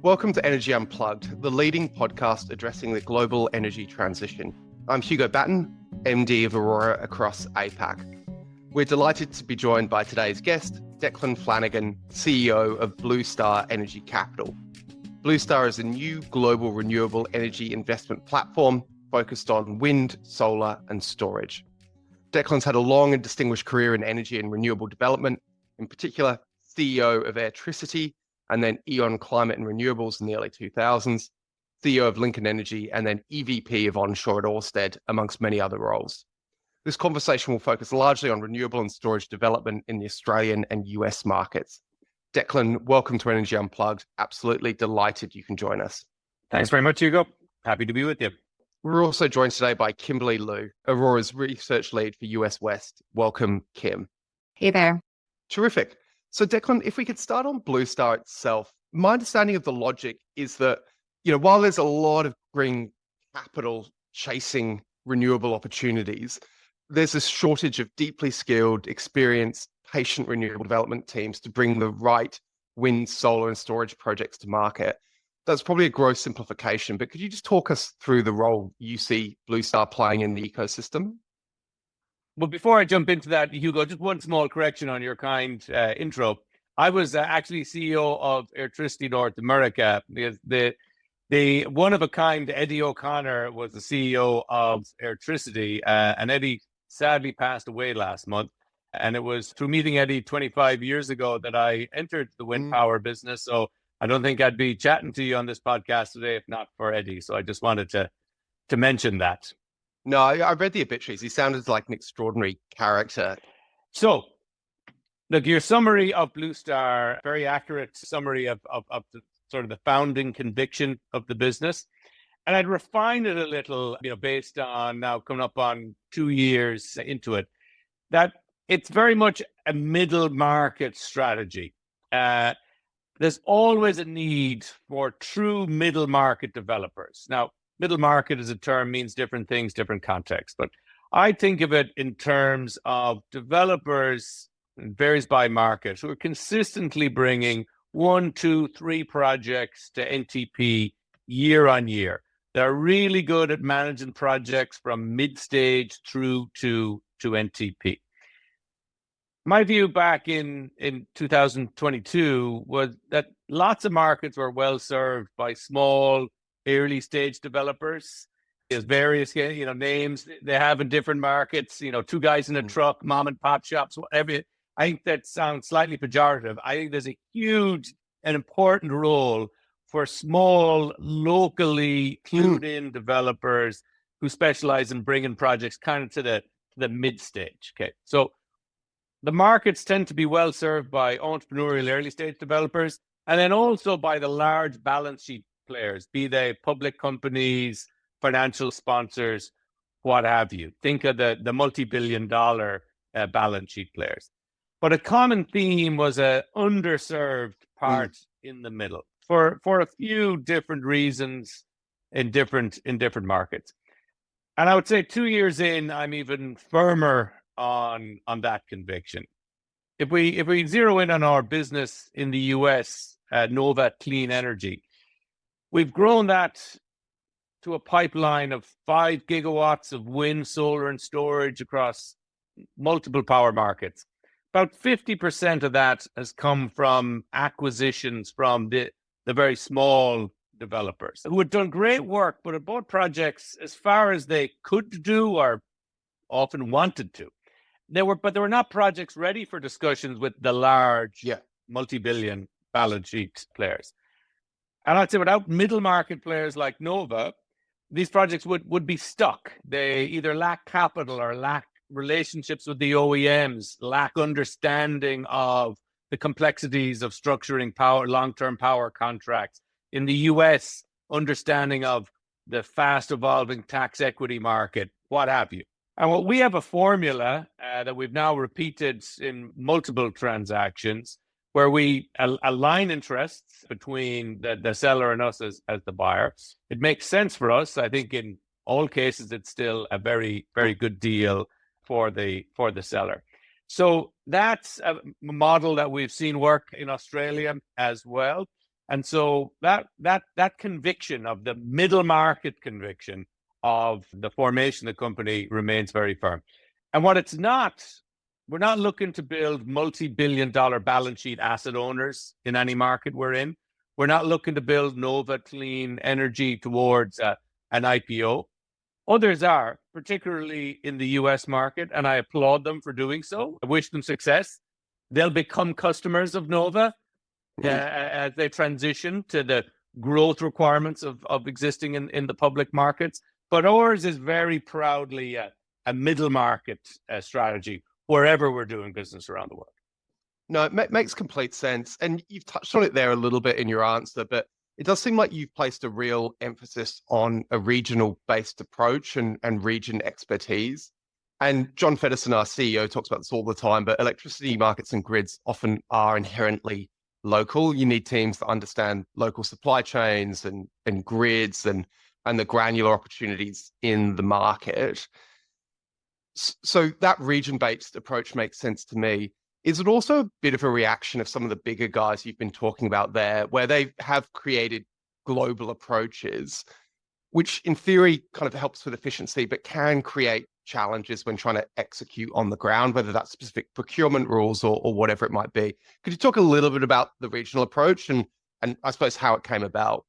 Welcome to Energy Unplugged, the leading podcast addressing the global energy transition. I'm Hugo Batten, MD of Aurora across APAC. We're delighted to be joined by today's guest, Declan Flanagan, CEO of Bluestar Energy Capital. Bluestar is a new global renewable energy investment platform focused on wind, solar, and storage. Declan's had a long and distinguished career in energy and renewable development, in particular, CEO of Ørsted, and then E.ON Climate and Renewables in the early 2000s, CEO of Lincoln Energy, and then EVP of onshore at Ørsted, amongst many other roles. This conversation will focus largely on renewable and storage development in the Australian and US markets. Declan, welcome to Energy Unplugged. Absolutely delighted you can join us. Thanks very much, Hugo. Happy to be with you. We're also joined today by Kimberly Liu, Aurora's research lead for US West. Welcome, Kim. Hey there. Terrific. So Declan, if we could start on Bluestar itself, my understanding of the logic is that, while there's a lot of green capital chasing renewable opportunities, there's a shortage of deeply skilled, experienced, patient renewable development teams to bring the right wind, solar, and storage projects to market. That's probably a gross simplification, but could you just talk us through the role you see Bluestar playing in the ecosystem? Well, before I jump into that, Hugo, just one small correction on your kind intro. I was actually CEO of Ørsted North America, because the one-of-a-kind Eddie O'Connor was the CEO of Ørsted, and Eddie sadly passed away last month. And it was through meeting Eddie 25 years ago that I entered the wind power business. So I don't think I'd be chatting to you on this podcast today if not for Eddie. So I just wanted to mention that. No, I read the obituaries. He sounded like an extraordinary character. So, look, your summary of Bluestar, very accurate summary of the sort of the founding conviction of the business. And I'd refine it a little, based on now coming up on 2 years into it, that it's very much a middle market strategy. There's always a need for true middle market developers. Now, middle market as a term means different things, different contexts. But I think of it in terms of developers, it varies by market, who are consistently bringing 1, 2, 3 projects to NTP year on year. They're really good at managing projects from mid-stage through to NTP. My view back in 2022 was that lots of markets were well served by small, early stage developers. There's various names they have in different markets, 2 guys in a truck, mom and pop shops, whatever. I think that sounds slightly pejorative. I think there's a huge and important role for small, locally clued in developers who specialize in bringing projects kind of to the mid stage. Okay, so the markets tend to be well served by entrepreneurial early stage developers, and then also by the large balance sheet players, be they public companies, financial sponsors, what have you. Think of the multi-billion-dollar balance sheet players. But a common theme was a underserved part in the middle for a few different reasons in different markets. And I would say 2 years in, I'm even firmer on that conviction. If we zero in on our business in the US, Nova Clean Energy, we've grown that to a pipeline of 5 gigawatts of wind, solar, and storage across multiple power markets. About 50% of that has come from acquisitions from the very small developers who had done great work, but had bought projects as far as they could do or often wanted to. But they were not projects ready for discussions with the large multi-billion balance sheet players. And I'd say without middle market players like Nova, these projects would be stuck. They either lack capital or lack relationships with the OEMs, lack understanding of the complexities of structuring long-term power contracts. In the US, understanding of the fast evolving tax equity market, what have you. And what we have a formula that we've now repeated in multiple transactions where we align interests between the seller and us as the buyer. It makes sense for us. I think in all cases, it's still a very, very good deal for the seller. So that's a model that we've seen work in Australia as well. And so that conviction of the middle market conviction of the formation of the company remains very firm. And what it's not, we're not looking to build multi-billion-dollar balance sheet asset owners in any market we're in. We're not looking to build Nova Clean Energy towards an IPO. Others are, particularly in the US market, and I applaud them for doing so. I wish them success. They'll become customers of Nova as they transition to the growth requirements of existing in the public markets. But ours is very proudly a middle market strategy wherever we're doing business around the world. No, it makes complete sense. And you've touched on it there a little bit in your answer, but it does seem like you've placed a real emphasis on a regional-based approach and region expertise. And John Feddersen, our CEO, talks about this all the time, but electricity markets and grids often are inherently local. You need teams that understand local supply chains and grids and the granular opportunities in the market. So that region-based approach makes sense to me. Is it also a bit of a reaction of some of the bigger guys you've been talking about there, where they have created global approaches, which in theory kind of helps with efficiency, but can create challenges when trying to execute on the ground, whether that's specific procurement rules or whatever it might be? Could you talk a little bit about the regional approach and I suppose how it came about?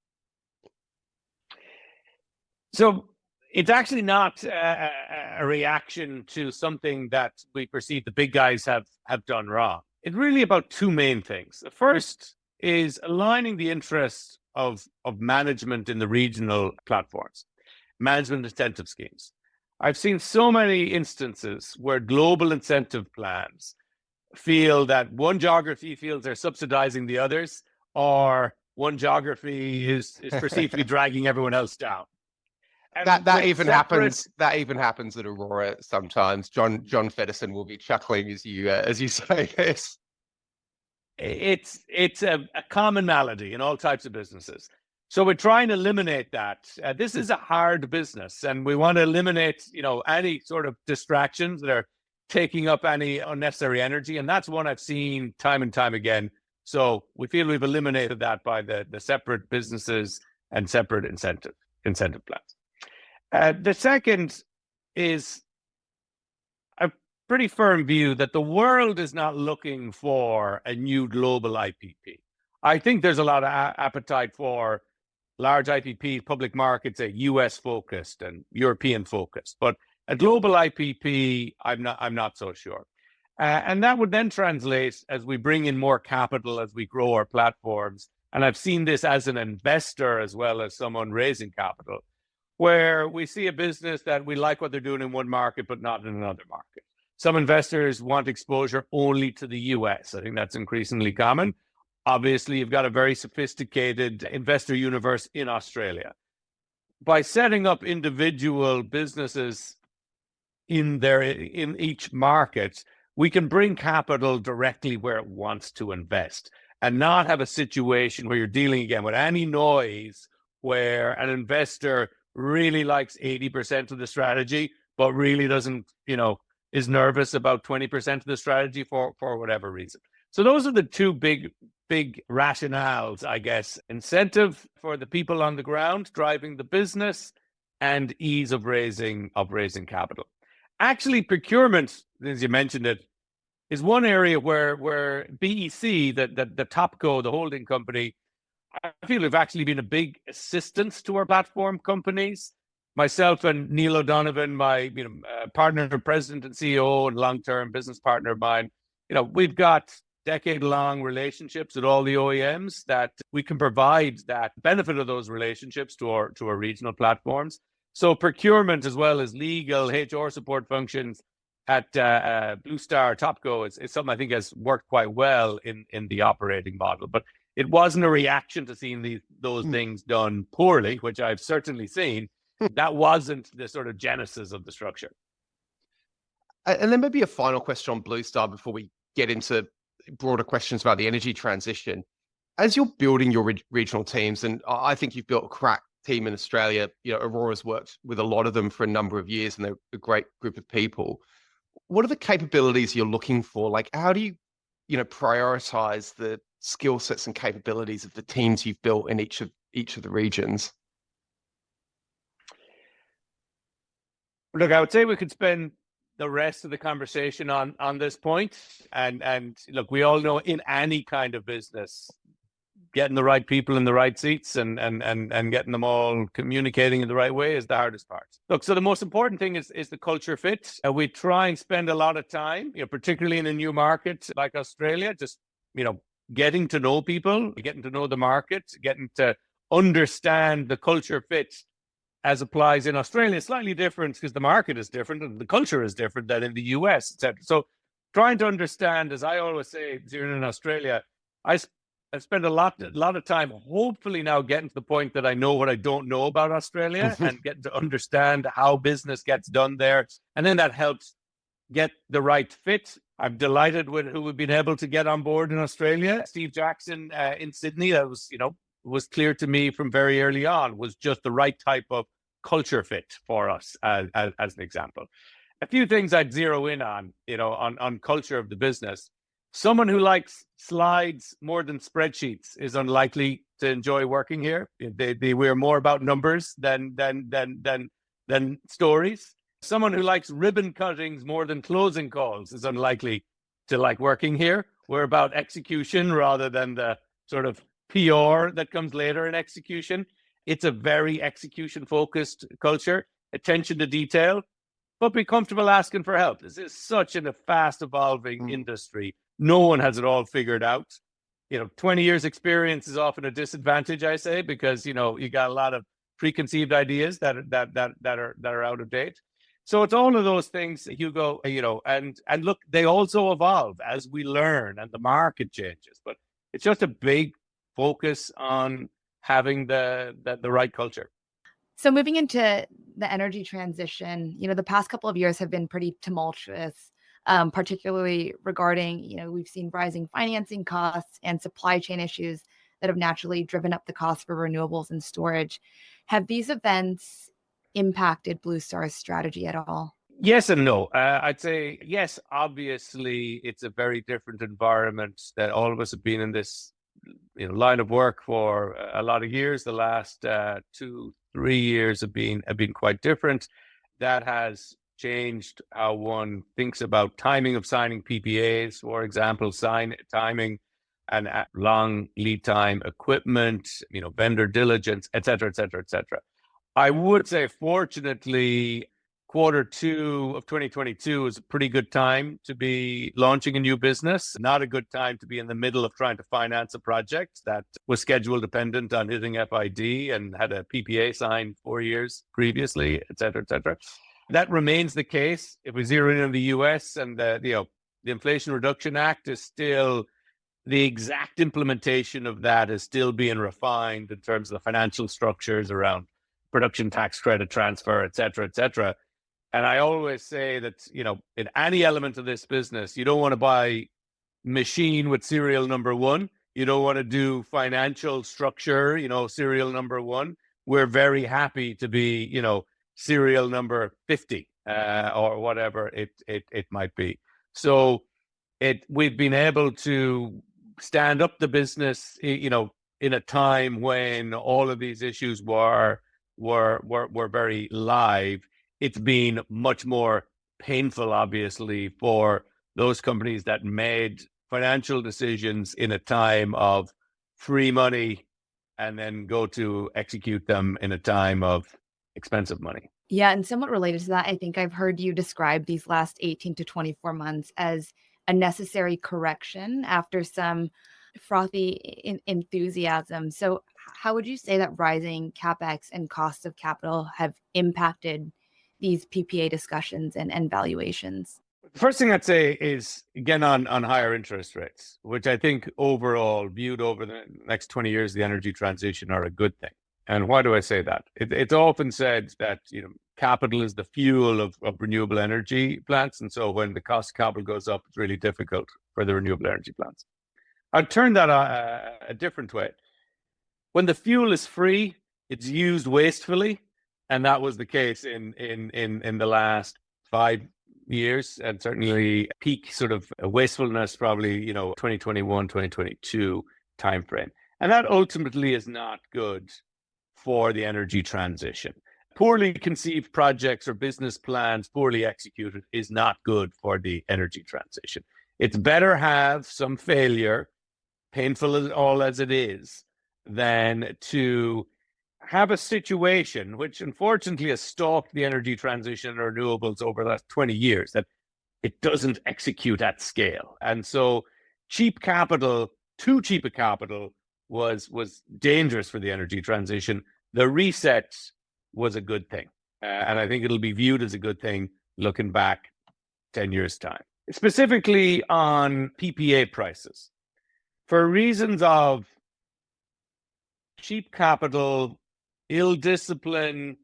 So it's actually not a reaction to something that we perceive the big guys have done wrong. It's really about two main things. The first is aligning the interests of management in the regional platforms, management incentive schemes. I've seen so many instances where global incentive plans feel that one geography feels they're subsidizing the others, or one geography is perceived to be dragging everyone else down. That even happens at Aurora sometimes. John Feddersen will be chuckling as you say this. It's a common malady in all types of businesses. So we're trying to eliminate that. This is a hard business, and we want to eliminate, any sort of distractions that are taking up any unnecessary energy. And that's one I've seen time and time again. So we feel we've eliminated that by the separate businesses and separate incentive plans. The second is a pretty firm view that the world is not looking for a new global IPP. I think there's a lot of appetite for large IPPs, public markets, US focused and European focused, but a global IPP, I'm not so sure. And that would then translate as we bring in more capital, as we grow our platforms. And I've seen this as an investor as well as someone raising capital, where we see a business that we like what they're doing in one market, but not in another market. Some investors want exposure only to the US. I think that's increasingly common. Obviously, you've got a very sophisticated investor universe in Australia. By setting up individual businesses in each market, we can bring capital directly where it wants to invest and not have a situation where you're dealing again with any noise where an investor really likes 80% of the strategy, but really doesn't, is nervous about 20% of the strategy for whatever reason. So those are the two big rationales, I guess. Incentive for the people on the ground driving the business and ease of raising capital. Actually, procurement, as you mentioned it, is one area where BEC, the Topco, the holding company, I feel we've actually been a big assistance to our platform companies. Myself and Neil O'Donovan, my partner, president and CEO, and long-term business partner of mine, we've got decade-long relationships with all the OEMs that we can provide that benefit of those relationships to our regional platforms. So procurement as well as legal, HR support functions at Bluestar Topco is something I think has worked quite well in the operating model. But it wasn't a reaction to seeing those things done poorly, which I've certainly seen. That wasn't the sort of genesis of the structure. And then maybe a final question on Bluestar before we get into broader questions about the energy transition. As you're building your regional teams, and I think you've built a crack team in Australia, Aurora's worked with a lot of them for a number of years, and they're a great group of people. What are the capabilities you're looking for? Like, how do you, prioritize the skill sets and capabilities of the teams you've built in each of the regions? Look, I would say we could spend the rest of the conversation on this point. And look, we all know in any kind of business, getting the right people in the right seats and getting them all communicating in the right way is the hardest part. Look, so the most important thing is the culture fit. We try and spend a lot of time, particularly in a new market like Australia, just, getting to know people, getting to know the market, getting to understand the culture fit as applies in Australia. Slightly different because the market is different and the culture is different than in the US, etc. So trying to understand, as I always say, here in Australia, I've spent a lot of time hopefully now getting to the point that I know what I don't know about Australia and getting to understand how business gets done there. And then that helps get the right fit. I'm delighted with who we've been able to get on board in Australia. Steve Jackson in Sydney, that was clear to me from very early on, was just the right type of culture fit for us as an example. A few things I'd zero in on, on culture of the business. Someone who likes slides more than spreadsheets is unlikely to enjoy working here. We're more about numbers than stories. Someone who likes ribbon cuttings more than closing calls is unlikely to like working here. We're about execution rather than the sort of PR that comes later in execution. It's a very execution-focused culture, attention to detail, but be comfortable asking for help. This is such a fast-evolving industry. No one has it all figured out. 20 years experience is often a disadvantage, I say, because, you got a lot of preconceived ideas that are out of date. So it's all of those things, Hugo, and look, they also evolve as we learn and the market changes, but it's just a big focus on having the right culture. So moving into the energy transition, the past couple of years have been pretty tumultuous, particularly regarding, we've seen rising financing costs and supply chain issues that have naturally driven up the cost for renewables and storage. Have these events impacted Bluestar's strategy at all? Yes and no. I'd say yes, obviously it's a very different environment that all of us have been in this line of work for a lot of years. The last 2-3 years have been quite different. That has changed how one thinks about timing of signing PPAs, for example, timing and long lead time equipment, vendor diligence, et cetera, et cetera, et cetera. I would say, fortunately, Q2 of 2022 is a pretty good time to be launching a new business. Not a good time to be in the middle of trying to finance a project that was schedule dependent on hitting FID and had a PPA signed 4 years previously, et cetera, et cetera. That remains the case. If we zero in on the US and the Inflation Reduction Act is still, the exact implementation of that is still being refined in terms of the financial structures around production tax credit transfer, et cetera, et cetera. And I always say that, in any element of this business, you don't want to buy machine with serial number 1. You don't want to do financial structure, serial number 1. We're very happy to be, serial number 50 or whatever it might be. So we've been able to stand up the business, in a time when all of these issues were very live. It's been much more painful, obviously, for those companies that made financial decisions in a time of free money and then go to execute them in a time of expensive money. Yeah, and somewhat related to that, I think I've heard you describe these last 18 to 24 months as a necessary correction after some frothy enthusiasm. So how would you say that rising CapEx and cost of capital have impacted these PPA discussions and valuations? The first thing I'd say is, again, on higher interest rates, which I think overall, viewed over the next 20 years, the energy transition are a good thing. And why do I say that? It's often said that capital is the fuel of renewable energy plants. And so when the cost of capital goes up, it's really difficult for the renewable energy plants. I'd turn that a different way. When the fuel is free, it's used wastefully. And that was the case in the last 5 years, and certainly peak sort of wastefulness, probably, 2021, 2022. timeframe. And that ultimately is not good for the energy transition. Poorly conceived projects or business plans, poorly executed, is not good for the energy transition. It's better have some failure, painful as it is, than to have a situation which unfortunately has stalked the energy transition and renewables over the last 20 years, that it doesn't execute at scale. And so cheap capital, too cheap a capital, was dangerous for the energy transition. The reset was a good thing. And I think it'll be viewed as a good thing looking back 10 years' time. Specifically on PPA prices. For reasons of cheap capital, ill discipline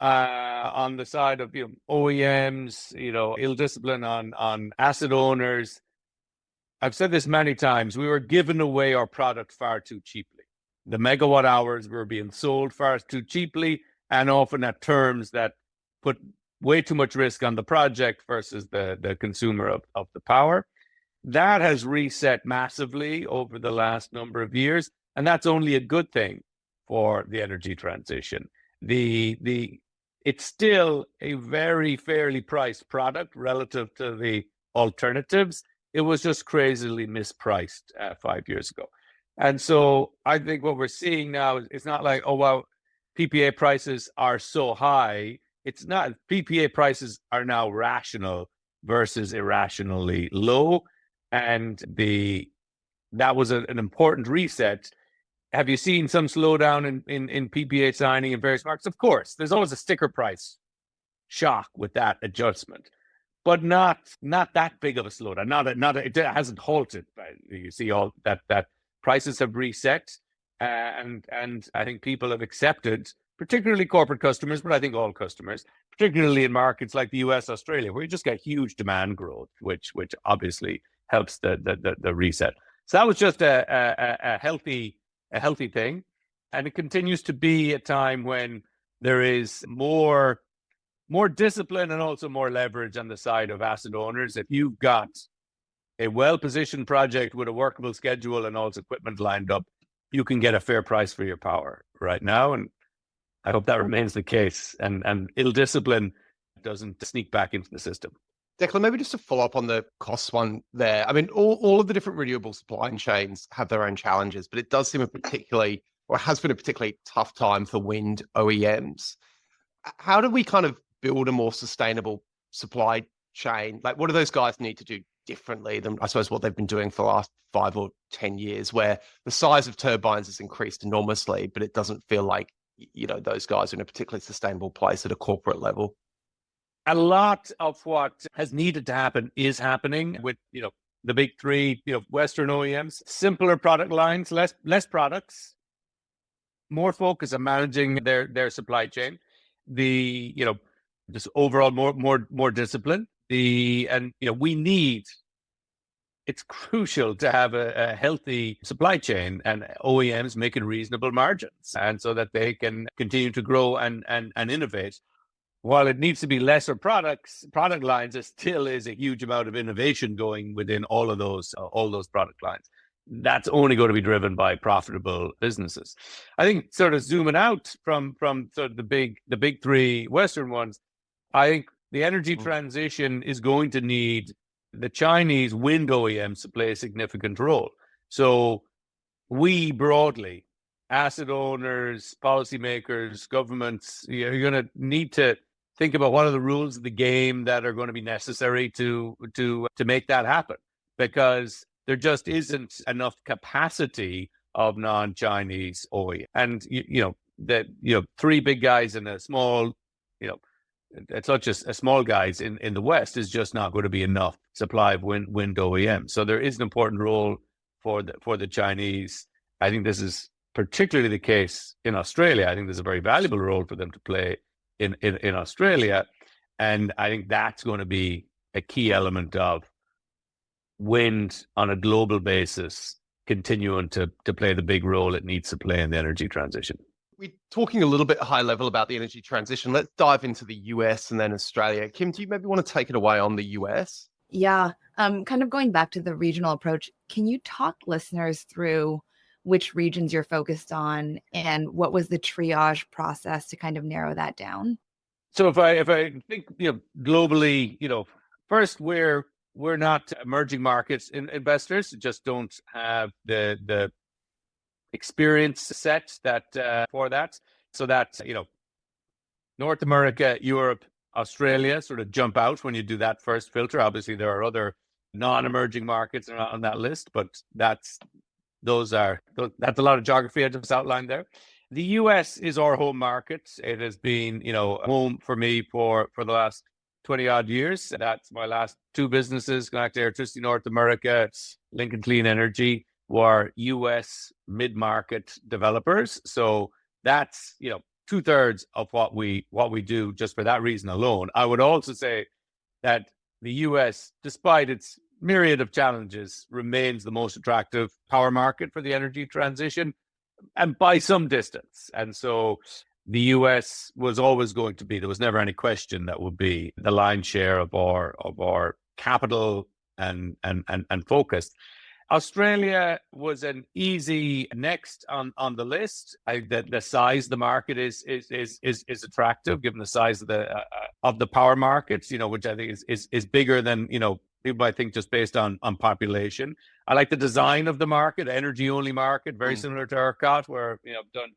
on the side of OEMs, ill discipline on asset owners. I've said this many times, we were giving away our product far too cheaply. The megawatt hours were being sold far too cheaply, and often at terms that put way too much risk on the project versus the consumer of the power. That has reset massively over the last number of years, and that's only a good thing for the energy transition. It's still a very fairly priced product relative to the alternatives. It was just crazily mispriced 5 years ago. And so I think what we're seeing now is it's not like, oh, wow, PPA prices are so high. It's not. PPA prices are now rational versus irrationally low. And that was an important reset. Have you seen some slowdown in PPA signing in various markets? Of course, there's always a sticker price shock with that adjustment, but not that big of a slowdown. It hasn't halted. You see all that prices have reset, and I think people have accepted, particularly corporate customers, but I think all customers, particularly in markets like the US, Australia, where you just get huge demand growth, which obviously helps the reset. So that was just a healthy thing, and it continues to be a time when there is more discipline and also more leverage on the side of asset owners. If you've got a well-positioned project with a workable schedule and all its equipment lined up, you can get a fair price for your power right now, and I hope that remains the case, and ill discipline doesn't sneak back into the system. Declan, maybe just to follow up on the costs one there. I mean, all of the different renewable supply chains have their own challenges, but it does seem has been a particularly tough time for wind OEMs. How do we kind of build a more sustainable supply chain? Like, what do those guys need to do differently than, I suppose, what they've been doing for the last 5 or 10 years, where the size of turbines has increased enormously, but it doesn't feel like, those guys are in a particularly sustainable place at a corporate level? A lot of what has needed to happen is happening with, the big three, Western OEMs. Simpler product lines, less products, more focus on managing their supply chain. Just overall more discipline. It's crucial to have a healthy supply chain and OEMs making reasonable margins, and so that they can continue to grow and innovate. While it needs to be lesser product lines, there still is a huge amount of innovation going within all those product lines. That's only going to be driven by profitable businesses. I think, sort of zooming out from sort of the big three Western ones, I think the energy transition is going to need the Chinese wind OEMs to play a significant role. So we broadly, asset owners, policymakers, governments, you're going to need to think about what are the rules of the game that are going to be necessary to make that happen, because there just isn't enough capacity of non-Chinese OEM. And three big guys and a small, it's not just a small guys in the West is just not going to be enough supply of wind OEM. So there is an important role for the Chinese. I think this is particularly the case in Australia. I think there's a very valuable role for them to play in Australia. And I think that's going to be a key element of wind on a global basis continuing to play the big role it needs to play in the energy transition. We're talking a little bit high level about the energy transition. Let's dive into the US and then Australia. Kim, do you maybe want to take it away on the US? Yeah. Kind of going back to the regional approach, can you talk listeners through which regions you're focused on, and what was the triage process to kind of narrow that down? So if I think, globally, first we're not emerging markets investors, just don't have the experience set that for that. So that, North America, Europe, Australia sort of jump out when you do that first filter. Obviously, there are other non-emerging markets are not on that list, but that's a lot of geography I just outlined there. The US is our home market. It has been, home for me for the last 20 odd years. That's my last two businesses, Connect Electricity North America, Lincoln Clean Energy, were US mid-market developers. So that's, 2/3 of what we do just for that reason alone. I would also say that the US, despite its myriad of challenges, remains the most attractive power market for the energy transition, and by some distance. And so the US was always going to be, there was never any question that would be the lion's share of our capital and focus. Australia was an easy next on the list. The size of the market is attractive given the size of the power markets, which I think is bigger than people might think just based on population. I like the design of the market, energy only market, very similar to ERCOT, where I've done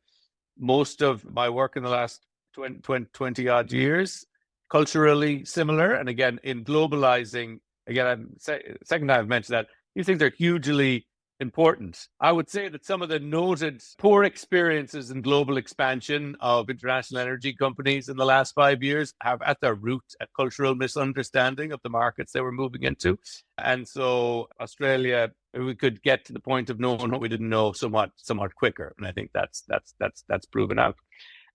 most of my work in the last 20 odd years. Culturally similar, and again in globalizing. Again, second time I've mentioned that. These things are hugely important. I would say that some of the noted poor experiences in global expansion of international energy companies in the last 5 years have at their root a cultural misunderstanding of the markets they were moving into. And so Australia, we could get to the point of knowing what we didn't know somewhat quicker. And I think that's proven out.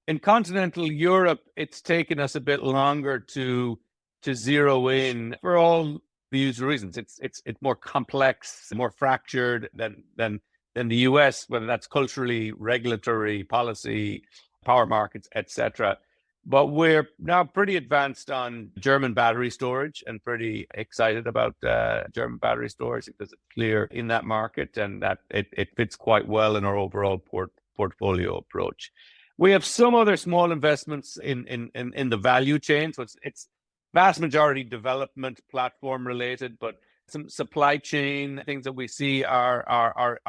In continental Europe, it's taken us a bit longer to zero in for all the usual reasons. It's more complex, more fractured than the US, whether that's culturally, regulatory, policy, power markets, etc. But we're now pretty advanced on German battery storage and pretty excited about German battery storage because it's clear in that market and that it fits quite well in our overall portfolio approach. We have some other small investments in the value chain, so it's vast majority development platform related, but some supply chain things that we see are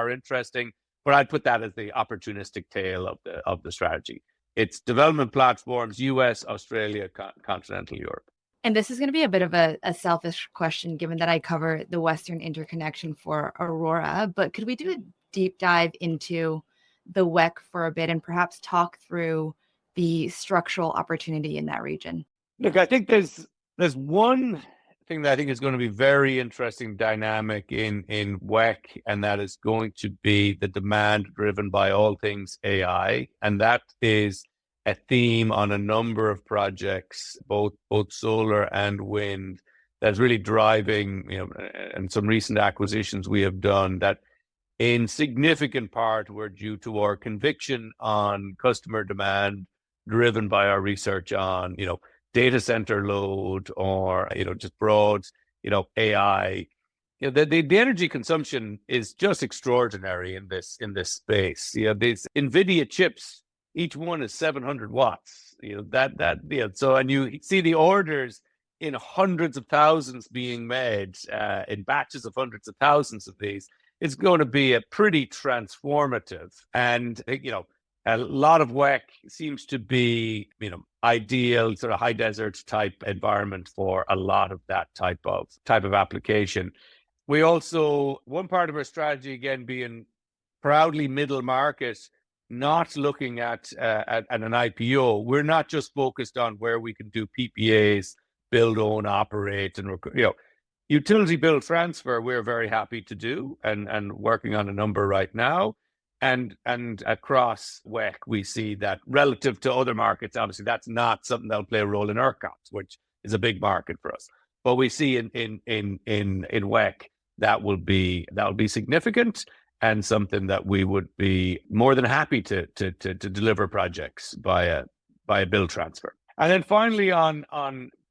interesting. But I'd put that as the opportunistic tail of the strategy. It's development platforms, US, Australia, continental Europe. And this is going to be a bit of a selfish question, given that I cover the Western interconnection for Aurora. But could we do a deep dive into the WECC for a bit and perhaps talk through the structural opportunity in that region? Look, I think there's one thing that I think is going to be very interesting dynamic in WECC, and that is going to be the demand driven by all things AI. And that is a theme on a number of projects, both solar and wind, that's really driving, and some recent acquisitions we have done that in significant part were due to our conviction on customer demand driven by our research on, data center load or, just broad, AI. The energy consumption is just extraordinary in this space. These NVIDIA chips, each one is 700 watts. So, and you see the orders in hundreds of thousands being made in batches of hundreds of thousands of these. It's going to be a pretty transformative, and a lot of WECC seems to be, ideal sort of high desert type environment for a lot of that type of application. We also, one part of our strategy again being proudly middle market, not looking at an IPO. We're not just focused on where we can do PPAs, build, own, operate, and utility bill transfer. We're very happy to do and working on a number right now. And across WECC, we see that relative to other markets, obviously that's not something that'll play a role in ERCOT, which is a big market for us. But we see in WECC that will be significant and something that we would be more than happy to deliver projects by a bill transfer. And then finally on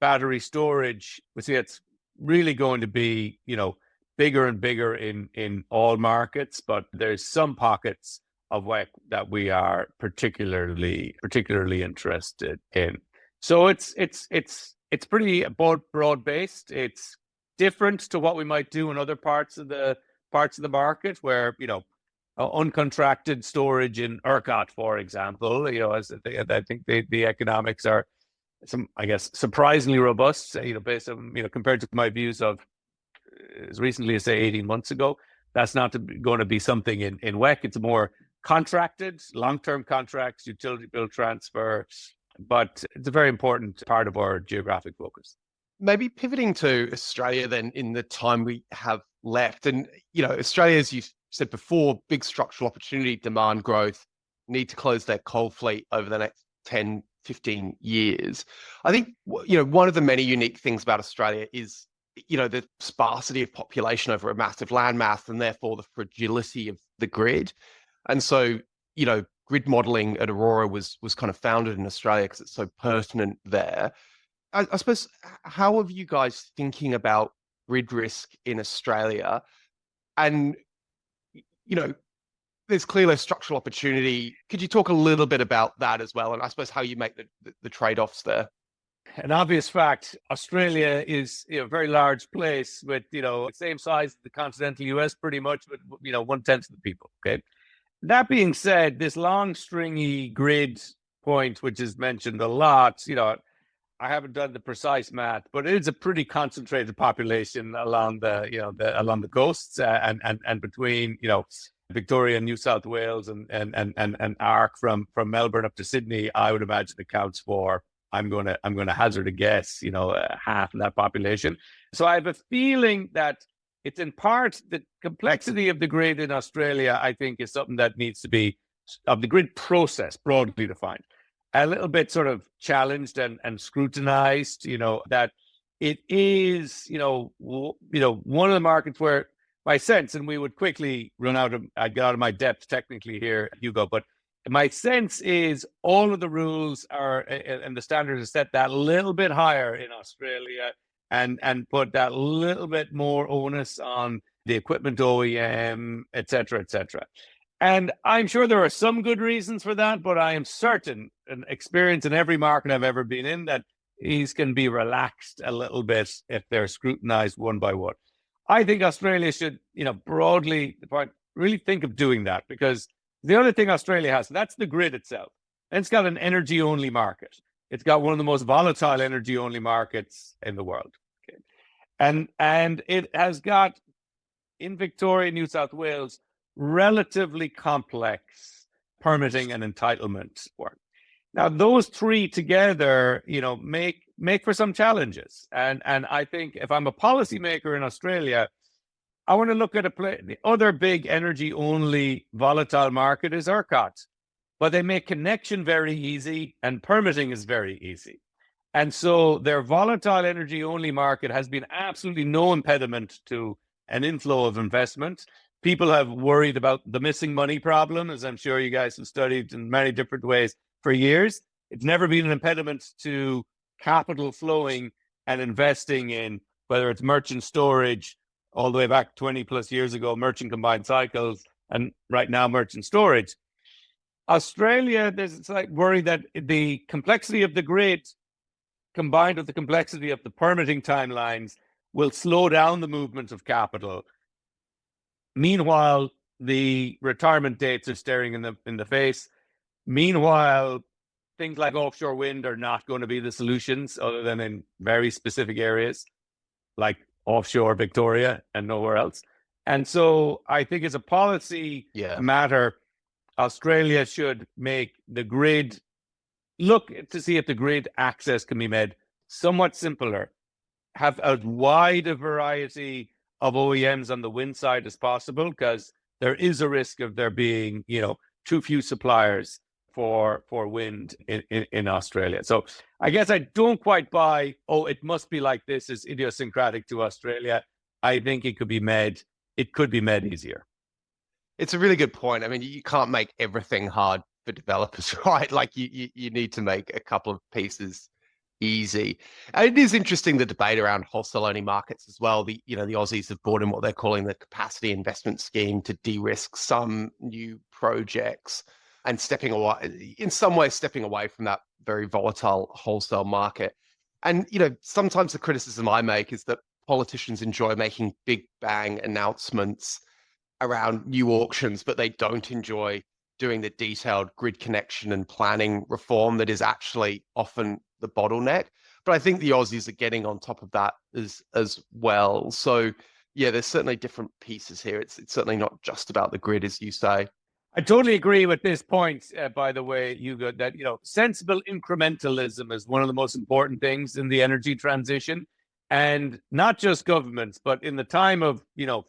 battery storage, we see it's really going to be bigger and bigger in all markets, but there's some pockets of WEC that we are particularly interested in. So it's pretty broad based. It's different to what we might do in other parts of the market where, uncontracted storage in ERCOT, for example, as I think the economics are surprisingly robust, based on, compared to my views of as recently as say 18 months ago. That's not going to be something in WEC. It's more contracted, long-term contracts, utility bill transfer, but it's a very important part of our geographic focus. Maybe pivoting to Australia then in the time we have left. And, Australia, as you said before, big structural opportunity, demand growth, need to close their coal fleet over the next 10, 15 years. I think, one of the many unique things about Australia is, the sparsity of population over a massive landmass and therefore the fragility of the grid. And so, grid modeling at Aurora was kind of founded in Australia because it's so pertinent there. I suppose, how are you guys thinking about grid risk in Australia? And, there's clearly a structural opportunity. Could you talk a little bit about that as well? And I suppose how you make the trade-offs there? An obvious fact, Australia is a very large place with, same size as the continental US pretty much, but, 1/10 of the people, okay? That being said, this long stringy grid point, which is mentioned a lot, I haven't done the precise math, but it is a pretty concentrated population along along the coasts and between, Victoria and New South Wales and ARC from Melbourne up to Sydney. I would imagine accounts for, I'm going to hazard a guess, half of that population. So I have a feeling that it's in part the complexity of the grid in Australia, I think, is something that needs to be, of the grid process, broadly defined, a little bit sort of challenged and scrutinized, that it is, one of the markets where my sense, and we would quickly I'd get out of my depth technically here, Hugo, but my sense is all of the rules are, and the standards are set that little bit higher in Australia and put that little bit more onus on the equipment OEM, et cetera, et cetera. And I'm sure there are some good reasons for that, but I am certain, and experience in every market I've ever been in, that these can be relaxed a little bit if they're scrutinized one by one. I think Australia should, broadly really think of doing that, because the other thing Australia has, that's the grid itself. And it's got an energy-only market. It's got one of the most volatile energy-only markets in the world. Okay. And it has got, in Victoria, New South Wales, relatively complex permitting and entitlement work. Now, those three together, make for some challenges. And I think if I'm a policymaker in Australia, I want to look at the other big energy-only volatile market is ERCOT, but they make connection very easy and permitting is very easy. And so their volatile energy-only market has been absolutely no impediment to an inflow of investment. People have worried about the missing money problem, as I'm sure you guys have studied in many different ways for years. It's never been an impediment to capital flowing and investing in, whether it's merchant storage, all the way back 20 plus years ago, merchant combined cycles, and right now merchant storage. Australia, there's a slight worry that the complexity of the grid combined with the complexity of the permitting timelines will slow down the movement of capital. Meanwhile, the retirement dates are staring in the face. Meanwhile, things like offshore wind are not going to be the solutions other than in very specific areas like offshore Victoria and nowhere else. And so I think as a policy matter, Australia should make the grid, look to see if the grid access can be made somewhat simpler, have as wide a variety of OEMs on the wind side as possible, because there is a risk of there being, too few suppliers for wind in Australia. So I guess I don't quite buy, it must be like this, is idiosyncratic to Australia. I think it could be made easier. It's a really good point. I mean, you can't make everything hard for developers, right? Like you need to make a couple of pieces easy. And it is interesting, the debate around wholesale-only markets as well. The Aussies have brought in what they're calling the capacity investment scheme to de-risk some new projects and in some ways stepping away from that very volatile wholesale market. And, sometimes the criticism I make is that politicians enjoy making big bang announcements around new auctions, but they don't enjoy doing the detailed grid connection and planning reform that is actually often the bottleneck. But I think the Aussies are getting on top of that as well. So yeah, there's certainly different pieces here. It's certainly not just about the grid, as you say. I totally agree with this point, by the way, Hugo, that, sensible incrementalism is one of the most important things in the energy transition. And not just governments, but in the time of,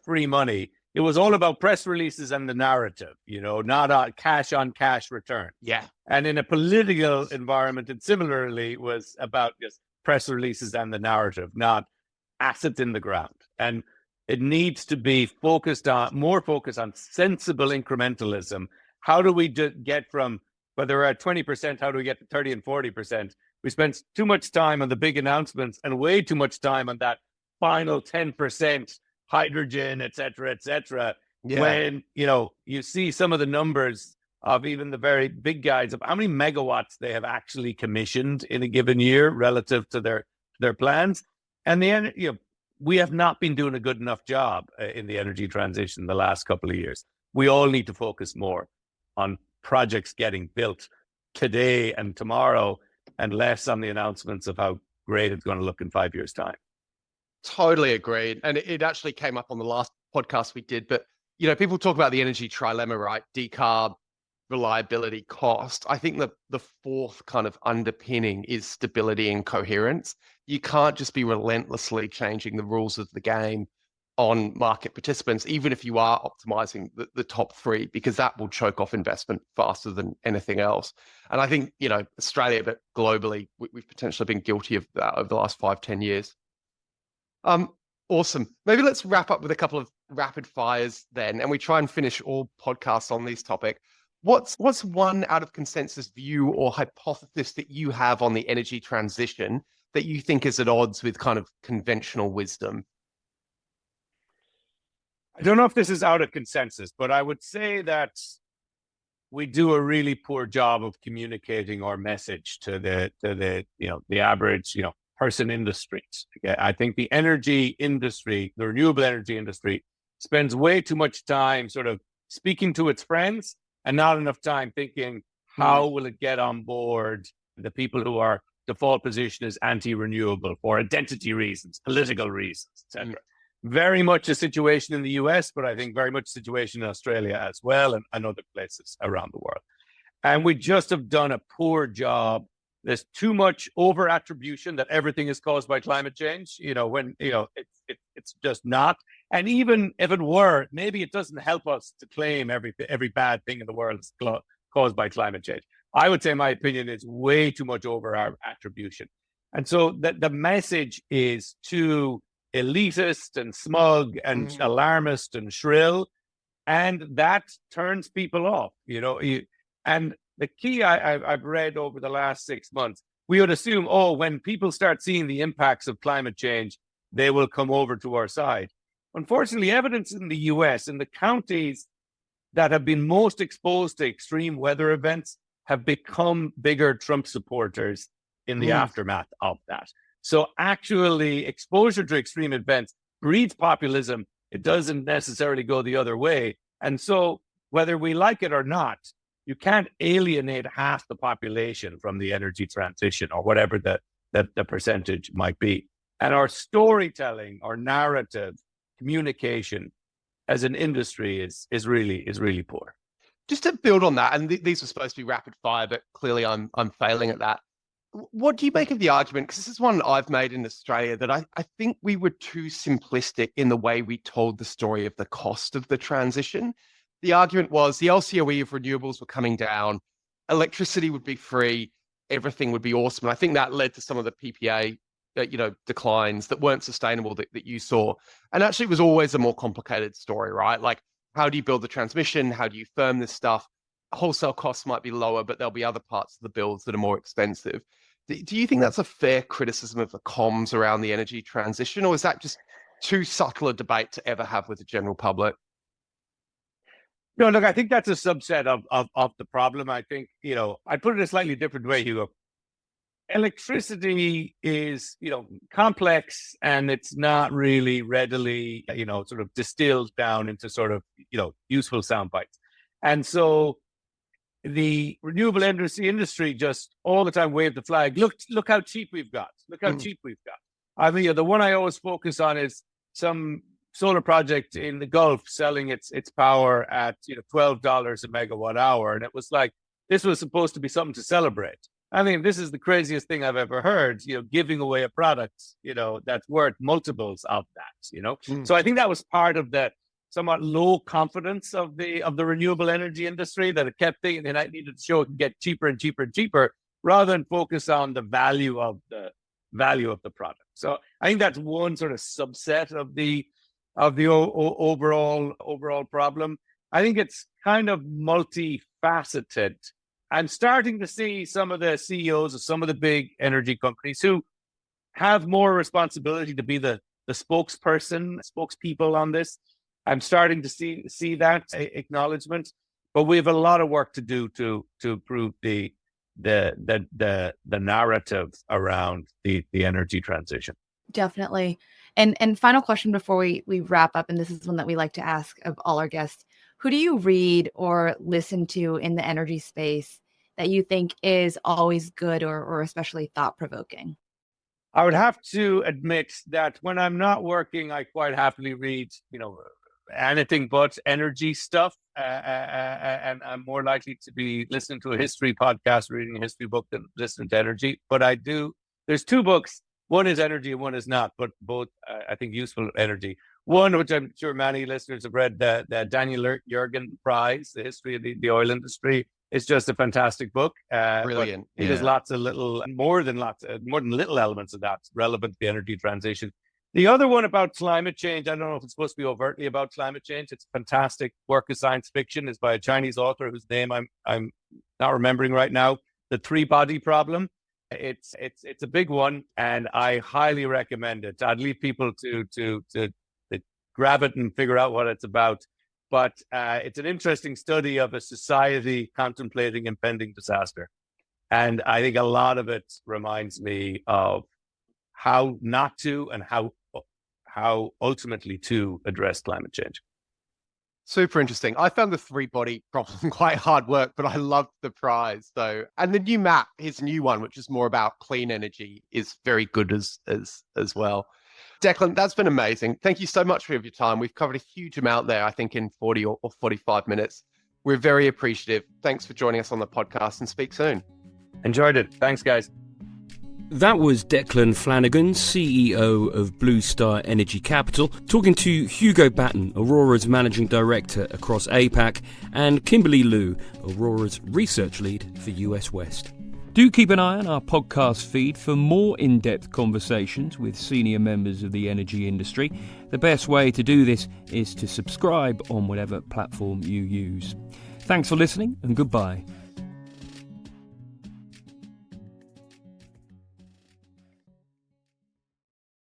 free money, it was all about press releases and the narrative, not a cash on cash return. Yeah. And in a political environment, it similarly was about just press releases and the narrative, not assets in the ground. And it needs to be more focused on sensible incrementalism. How do we get from, whether we're at 20%, how do we get to 30 and 40%? We spend too much time on the big announcements and way too much time on that final 10% hydrogen, et cetera, Yeah. when, you see some of the numbers of even the very big guys of how many megawatts they have actually commissioned in a given year relative to their plans. And we have not been doing a good enough job in the energy transition the last couple of years. We all need to focus more on projects getting built today and tomorrow and less on the announcements of how great it's going to look in 5 years' time. Totally agreed. And it actually came up on the last podcast we did, but people talk about the energy trilemma, right? Decarb, reliability, cost. I think the fourth kind of underpinning is stability and coherence. You can't just be relentlessly changing the rules of the game on market participants, even if you are optimizing the top three, because that will choke off investment faster than anything else. And I think, Australia, but globally, we've potentially been guilty of that over the last 5-10 years. Awesome. Maybe let's wrap up with a couple of rapid fires then, and we try and finish all podcasts on this topic. What's one out of consensus view or hypothesis that you have on the energy transition that you think is at odds with kind of conventional wisdom? I don't know if this is out of consensus, but I would say that we do a really poor job of communicating our message to the average, person in the streets. I think the energy industry, the renewable energy industry, spends way too much time sort of speaking to its friends and not enough time thinking, how will it get on board the people who are default position is anti-renewable for identity reasons, political reasons, etc. Very much a situation in the US, but I think very much a situation in Australia as well, and other places around the world. And we just have done a poor job. There's too much over attribution that everything is caused by climate change, when, it's just not. And even if it were, maybe it doesn't help us to claim every bad thing in the world is caused by climate change. I would say my opinion is way too much over attribution. And so the message is too elitist and smug and alarmist and shrill. And that turns people off, and the key I've read over the last 6 months, we would assume, when people start seeing the impacts of climate change, they will come over to our side. Unfortunately, evidence in the US, in the counties that have been most exposed to extreme weather events, have become bigger Trump supporters in the aftermath of that. So actually, exposure to extreme events breeds populism. It doesn't necessarily go the other way. And so whether we like it or not, you can't alienate half the population from the energy transition or whatever the percentage might be. And our storytelling, our narrative, communication as an industry is really poor. Just to build on that, and these were supposed to be rapid fire, but clearly I'm failing at that. What do you make of the argument? Because this is one I've made in Australia, that I think we were too simplistic in the way we told the story of the cost of the transition. The argument was the LCOE of renewables were coming down, electricity would be free, everything would be awesome. And I think that led to some of the PPA, declines that weren't sustainable that you saw. And actually, it was always a more complicated story, right? Like, how do you build the transmission? How do you firm this stuff? Wholesale costs might be lower, but there'll be other parts of the builds that are more expensive. Do you think that's a fair criticism of the comms around the energy transition, or is that just too subtle a debate to ever have with the general public? No, look, I think that's a subset of the problem. I think, I'd put it a slightly different way, Hugo. Electricity is, complex, and it's not really readily, sort of distilled down into sort of, useful sound bites. And so the renewable energy industry just all the time waved the flag. Look how cheap we've got. Look how cheap we've got. I mean, the one I always focus on is some solar project in the Gulf selling its power at $12 a megawatt hour, and it was like this was supposed to be something to celebrate. I mean, this is the craziest thing I've ever heard. Giving away a product that's worth multiples of that. So I think that was part of the somewhat low confidence of the renewable energy industry, that it kept thinking that it needed to show it could get cheaper and cheaper and cheaper, rather than focus on the value of the product. So I think that's one sort of subset of the overall problem. I think it's kind of multifaceted. I'm starting to see some of the CEOs of some of the big energy companies who have more responsibility to be the spokespeople on this. I'm starting to see that acknowledgement, but we have a lot of work to do to improve the narrative around the energy transition. Definitely. And final question before we wrap up, and this is one that we like to ask of all our guests. Who do you read or listen to in the energy space that you think is always good or especially thought-provoking? I would have to admit that when I'm not working, I quite happily read, anything but energy stuff. And I'm more likely to be listening to a history podcast, reading a history book than listening to energy. But there's two books. One is energy and one is not, but both, I think, useful energy. One, which I'm sure many listeners have read, the Daniel Yergin Prize, The History of the Oil Industry. It's just a fantastic book. Brilliant. There's lots of more than little elements of that relevant to the energy transition. The other one about climate change, I don't know if it's supposed to be overtly about climate change. It's a fantastic work of science fiction. It's by a Chinese author whose name I'm not remembering right now. The Three-Body Problem. It's a big one, and I highly recommend it. I'd leave people to grab it and figure out what it's about. But it's an interesting study of a society contemplating impending disaster. And I think a lot of it reminds me of how not to and how ultimately to address climate change. Super interesting. I found the Three-Body Problem quite hard work, but I loved the prize. So, and the new map, his new one, which is more about clean energy, is very good as well. Declan, that's been amazing. Thank you so much for your time. We've covered a huge amount there, I think, in 40 or 45 minutes. We're very appreciative. Thanks for joining us on the podcast, and speak soon. Enjoyed it. Thanks, guys. That was Declan Flanagan, CEO of Bluestar Energy Capital, talking to Hugo Batten, Aurora's Managing Director across APAC, and Kimberly Liu, Aurora's Research Lead for US West. Do keep an eye on our podcast feed for more in-depth conversations with senior members of the energy industry. The best way to do this is to subscribe on whatever platform you use. Thanks for listening, and goodbye.